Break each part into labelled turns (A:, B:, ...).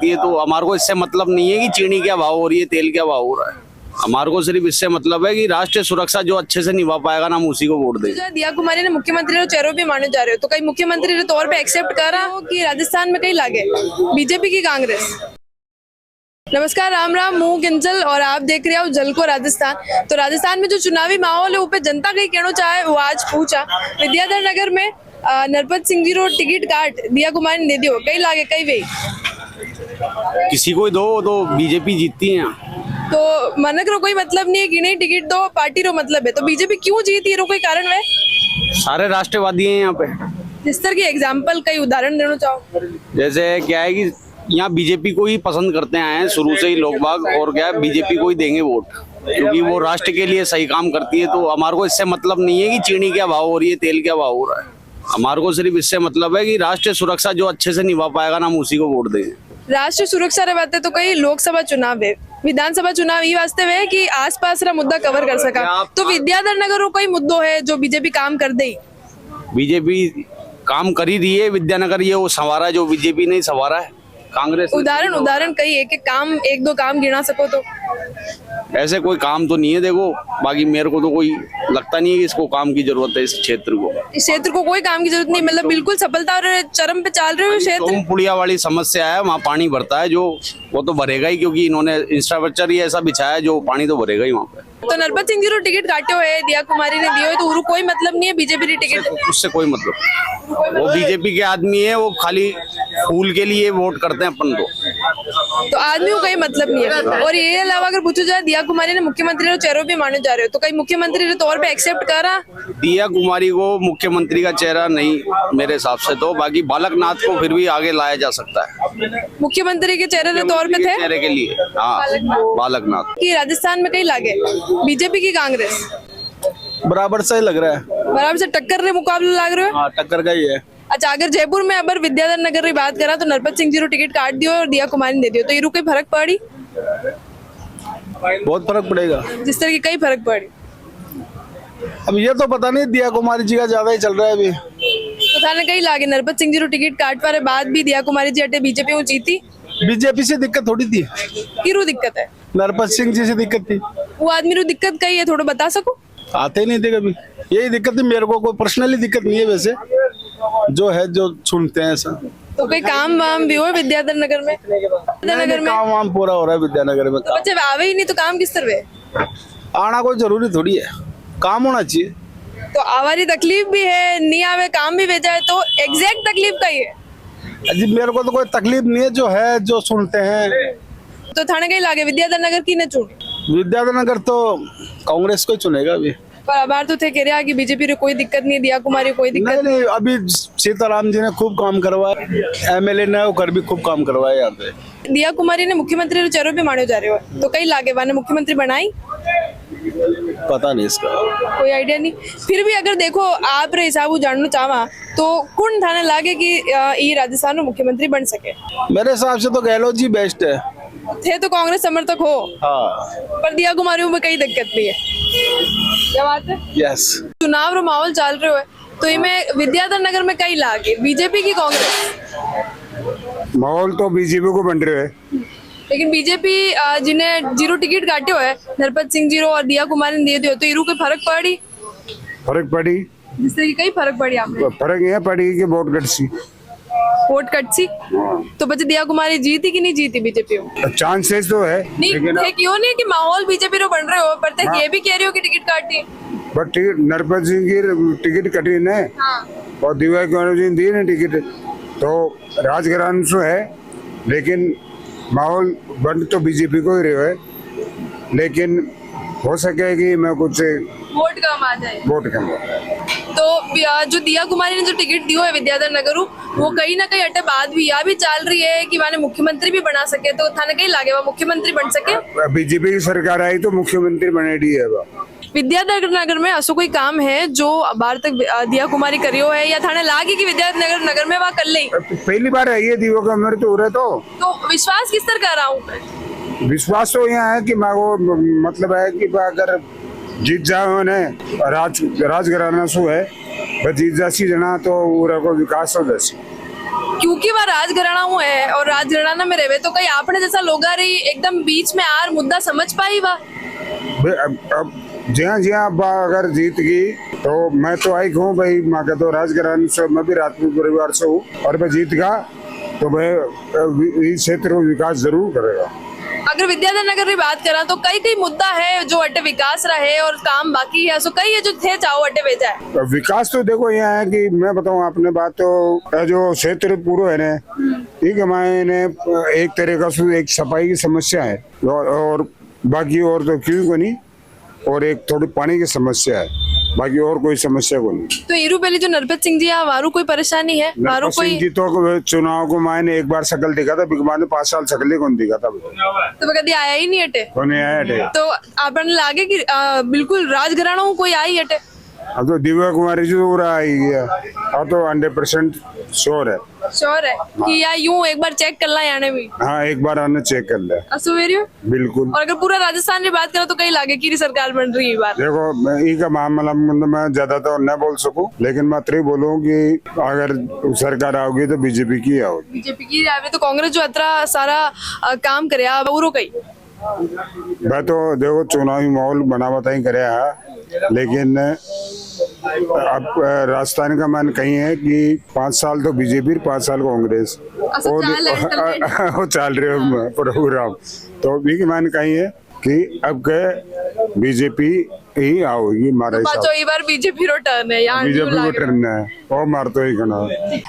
A: ये तो हमारे को इससे मतलब नहीं है कि चीनी क्या भाव हो रही है, तेल क्या भाव हो रहा है। हमारे को सिर्फ इससे मतलब है कि राष्ट्रीय सुरक्षा जो अच्छे से निभा पाएगा ना, हम उसी को वोट देंगे।
B: दिया कुमारी ने मुख्यमंत्री चेहरों भी माने जा रहे हो, तो कई मुख्यमंत्री के तौर पे एक्सेप्ट करा हो कि राजस्थान में कहीं लागे बीजेपी की कांग्रेस। नमस्कार, राम राम, मुंह किंजल और आप देख रहे हो जल को राजस्थान। तो राजस्थान में जो चुनावी माहौल है ऊपर जनता कहीं कहना चाहे वो आज पूछा। विद्याधर नगर में नरपत सिंह जी रो टिकट काट दिया कुमारी ने दे दियो, कहीं लागे कहीं वे
A: किसी को ही दो तो बीजेपी जीतती है।
B: तो मनक रो कोई मतलब नहीं है कि नहीं टिकट दो, पार्टी रो मतलब है। तो बीजेपी क्यों जीती रो कोई कारण है?
A: सारे राष्ट्रवादी हैं यहाँ पे।
B: जिस तरह की एग्जाम्पल कई उदाहरण देना चाहो।
A: जैसे क्या है कि यहाँ बीजेपी को ही पसंद करते आए हैं शुरू से ही लोग बाग, और क्या है बीजेपी को ही देंगे वोट, क्योंकि वो राष्ट्र के लिए सही काम करती है। तो हमारे को इससे मतलब नहीं है कि चीनी क्या भाव हो रही है, तेल क्या भाव हो रहा है। हमारे को सिर्फ इससे मतलब है कि राष्ट्रीय सुरक्षा जो अच्छे से निभा पाएगा ना, हम उसी को वोट देंगे।
B: राष्ट्रीय सुरक्षा रे बातें तो कई लोकसभा चुनाव है, विधानसभा चुनाव ये वास्ते है कि आसपास रा मुद्दा कवर कर सका। तो विद्याधर नगर रो कोई मुद्दो है जो बीजेपी काम कर दे।
A: बीजेपी काम कर ही रही है विद्यानगर, ये वो संवारा जो बीजेपी नहीं संवारा है कांग्रेस।
B: उदाहरण कई एक दो काम गिना सको तो?
A: ऐसे कोई काम तो नहीं है देखो, बाकी मेरे को तो कोई लगता नहीं है कि इसको काम की जरूरत है। इस क्षेत्र को कोई काम की जरूरत नहीं, मतलब बिल्कुल सफलता और चरम पे चल रहे हो क्षेत्र। पुड़िया वाली समस्या है, वहाँ पानी भरता है, जो वो तो भरेगा ही, क्योंकि इन्होंने इंफ्रास्ट्रक्चर ही ऐसा बिछाया है जो पानी तो भरेगा ही वहाँ पे।
B: तो नरपत सिंह जी रो टिकट काटे हुए दिया कुमारी ने दियो, तो कोई मतलब नहीं है बीजेपी की टिकट,
A: उससे कोई मतलब। वो बीजेपी के आदमी है, वो खाली फूल के लिए वोट करते हैं अपन को,
B: तो आदमी को कोई मतलब नहीं है। और ये अलावा अगर पूछा जाए दिया कुमारी ने मुख्यमंत्री चेहरों भी माने जा रहे हो, तो कई मुख्यमंत्री के तौर पे एक्सेप्ट करा?
A: दिया कुमारी को मुख्यमंत्री का चेहरा नहीं मेरे हिसाब से, तो बाकी बालकनाथ को फिर भी आगे लाया जा सकता है।
B: मुख्यमंत्री के चेहरे के तौर पे थे,
A: चेहरे के लिए हाँ बालकनाथ।
B: कि राजस्थान में कहीं लागे बीजेपी की कांग्रेस
C: बराबर से लग रहा है,
B: बराबर से टक्कर रे मुकाबला लग रहे हो।
C: हाँ टक्कर का ही है।
B: अच्छा, अगर जयपुर में अगर विद्याधर नगर की बात करा तो नरपत सिंह जी रो टिकट काट दियो और दिया कुमारी ने दे दियो, तो ये कोई फर्क पड़ी?
C: बहुत फर्क पड़ेगा,
B: जिस तरह की कई फर्क पड़ी।
C: अब ये तो पता नहीं, दिया कुमारी जी का ज्यादा ही चल रहा है अभी।
B: तो थाने कहीं लागे नरपत सिंह जी रो टिकट काट पारे बाद भी दिया कुमारी जी हटे बीजेपी में जीती।
C: बीजेपी से दिक्कत थोड़ी थी,
B: किरू दिक्कत है?
C: नरपत सिंह जी से दिक्कत थी।
B: वो आदमी रो दिक्कत कही है, थोड़ा बता सको?
C: आते नहीं थे कभी, यही दिक्कत थी। मेरे को कोई पर्सनली दिक्कत नहीं है, वैसे जो है जो सुनते हैं ऐसा।
B: तो कोई काम वाम भी हो विद्याधर नगर में? विद्यानगर में
C: काम वाम पूरा हो रहा है विद्यानगर में।
B: तो बच्चे आवे ही नहीं तो काम किस तरह?
C: आना कोई जरूरी थोड़ी है, काम होना चाहिए।
B: तो आवारी तकलीफ भी है, नहीं आवे काम भी भेजा है, तो एग्जैक्ट तकलीफ कही है?
C: अजी मेरे को तो कोई तकलीफ नहीं है, जो है जो सुनते हैं।
B: तो थाने कहीं लागे विद्याधर नगर की न चुन?
C: विद्याधर नगर तो कांग्रेस को ही चुनेगा अभी।
B: पर आभार तो थे कह रहा कि बीजेपी रे कोई दिक्कत नहीं, दिया कुमारी कोई दिक्कत
C: नहीं। अभी सीताराम जी ने खूब काम करवाया, एमएलए ने होकर भी खूब काम करवाया यहाँ पे।
B: दिया कुमारी ने मुख्यमंत्री रे चेहरों पे माने जा रहे हो, तो कहीं लागे वाने मुख्यमंत्री बनाई?
C: पता नहीं इसका,
B: कोई आइडिया नहीं। फिर भी अगर देखो आप रे हिसाब जानना चाहवा तो कौन थाने लागे कि ये राजस्थान में मुख्यमंत्री बन सके?
C: मेरे हिसाब से तो गहलोत जी बेस्ट है।
B: थे तो कांग्रेस समर्थक हो,
C: हाँ।
B: पर दिया कुमारियों में कई दिक्कत नहीं है। क्या बात है?
C: यस।
B: चुनाव रो माहौल चल रहे हो, तो इनमें विद्याधर नगर में कई लागे बीजेपी की कांग्रेस?
D: माहौल तो बीजेपी को बन रहे है,
B: लेकिन बीजेपी जिन्हें जीरो टिकट काटे हुए नरपत सिंह जी और दिया कुमारी ने दे दियो, तो इरू कोई फर्क पड़ी?
D: फर्क पड़ी,
B: जिससे कि कई फर्क पड़ी आपने?
D: फर्क यह पड़ी कि वोट कट सी,
B: वोट कट सी। तो बच्चे दिया कुमारी जीती कि नहीं जीती बीजेपी में?
D: चांसेस तो है,
B: नहीं
D: लेकिन
B: थे क्यों नहीं कि माहौल बीजेपी रो बन रहे हो, पर थे ये भी कह रहे हो कि टिकट काटी।
D: बट नरपत सिंह की टिकट कटी ने और दिव्या कुमारी दी ने टिकट, तो राजघराना से है, लेकिन माहौल बन तो बीजेपी को ही रहे है, लेकिन हो सके कि मैं कुछ
B: वोट कम आ जाए,
D: वोट कम।
B: तो जो दिया कुमारी ने जो टिकट दियो है विद्याधर नगर, वो कहीं ना कहीं अटे बाद भी यह भी चल रही है कि माने मुख्यमंत्री भी बना सके, तो थाने कहीं लागे वो मुख्यमंत्री बन सके?
D: बीजेपी की सरकार आई तो मुख्यमंत्री बनेगी है।
B: विद्याधर नगर में ऐसा कोई काम है जो बाहर तक दिया कुमारी करियो है, या थाने लागे कि विद्याधर नगर में वहाँ कर ले?
D: पहली बार आई है दिव्या कुमारी तो हो रहे, तो
B: विश्वास किस तरह कर रहा हूँ?
D: विश्वास तो यहाँ है कि मैं वो मतलब है कि अगर जीत जाओ ने राजघराना शू है, जीत जासी जना तो को विकास हो जैसी।
B: क्योंकि वह राजघराना है और राजघराना में रहे तो कहीं आपने जैसा लोगा रही एकदम बीच में आर मुद्दा समझ पाई वह
D: अब जी हाँ अब अगर जीत गई तो मैं तो आई हूँ भाई, मैं कहता हूँ राजघराने से, मैं भी राजपूत परिवार से हूँ, और मैं जीत गया तो मैं इस क्षेत्र में विकास जरूर करेगा।
B: अगर विद्याधर नगर की बात करा तो कई कई मुद्दा है जो अटे विकास रहे और काम बाकी है, सो कई है जो थे चाहो अटे भेजा है।
D: विकास तो देखो यहाँ है कि मैं बताऊँ आपने बात, तो जो क्षेत्र पूरा है ना, ठीक है, मैंने एक तरीका से एक सफाई की समस्या है और बाकी और तो क्यों को नहीं, और एक थोड़ी पानी की समस्या है, बाकी और कोई समस्या को नहीं।
B: तो ईरू पहले जो नरपत सिंह जी है वारू कोई परेशानी है? वारू कोई
D: जी तो चुनाव को मैंने एक बार शकल दिखा था, बिगमान ने 5 साल शकल ही कौन दिखा था,
B: तो कभी आया ही नहीं अटे,
D: कौन आया अटे।
B: तो आपने लागे कि बिल्कुल राजघराना हूँ कोई आई अटे।
D: अब तो दिव्या कुमारी जी तो पूरा आई गया, अब तो 100% श्योर है,
B: श्योर है कि या यूं एक बार चेक कर ला याने भी।
D: हाँ एक बार आने चेक कर ले,
B: असुवेरियो
D: बिल्कुल।
B: और अगर पूरा राजस्थान की बात करो तो कहीं लागे की सरकार बन रही है बात।
D: देखो मैं का मामला मैं ज्यादा तो न बोल सकूं, लेकिन मात्र ही बोलूं कि अगर सरकार आओगी तो बीजेपी की आओगी।
B: बीजेपी की आवे तो कांग्रेस जो अतरा सारा काम करे वो कहीं
D: मैं तो देखो चुनावी माहौल बना बताई करे, लेकिन अब राजस्थान का मन कहीं है कि 5 साल तो बीजेपी 5 साल कांग्रेस वो चल रहे हो प्रोग्राम, तो भी मन कहीं है कि अब के बीजेपी ही आओगी हमारे हिसाब
B: तो बार बीजेपी रो टर्न है यहाँ,
D: बीजेपी को टर्न है और मार तो ही करना।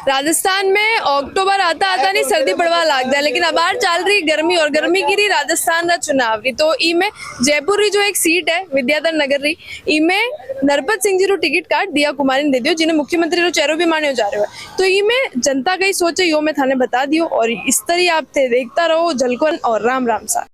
B: राजस्थान में अक्टूबर आता आता नहीं सर्दी पड़वा लगता है, लेकिन अब चल रही गर्मी और गर्मी की रही राजस्थान का चुनाव रही, तो इमे जयपुर री जो एक सीट है विद्याधर नगर री, इमे नरपत सिंह जी रो टिकट कार्ड दिया कुमारी ने दे दियो, जिन्हें मुख्यमंत्री रो चेहरो भी मान्यो जा रहे हो, तो इमे जनता कई सोचे यो मैं थाने बता दियो, और इस तरह आप देखता रहो झलकोन और राम राम सा।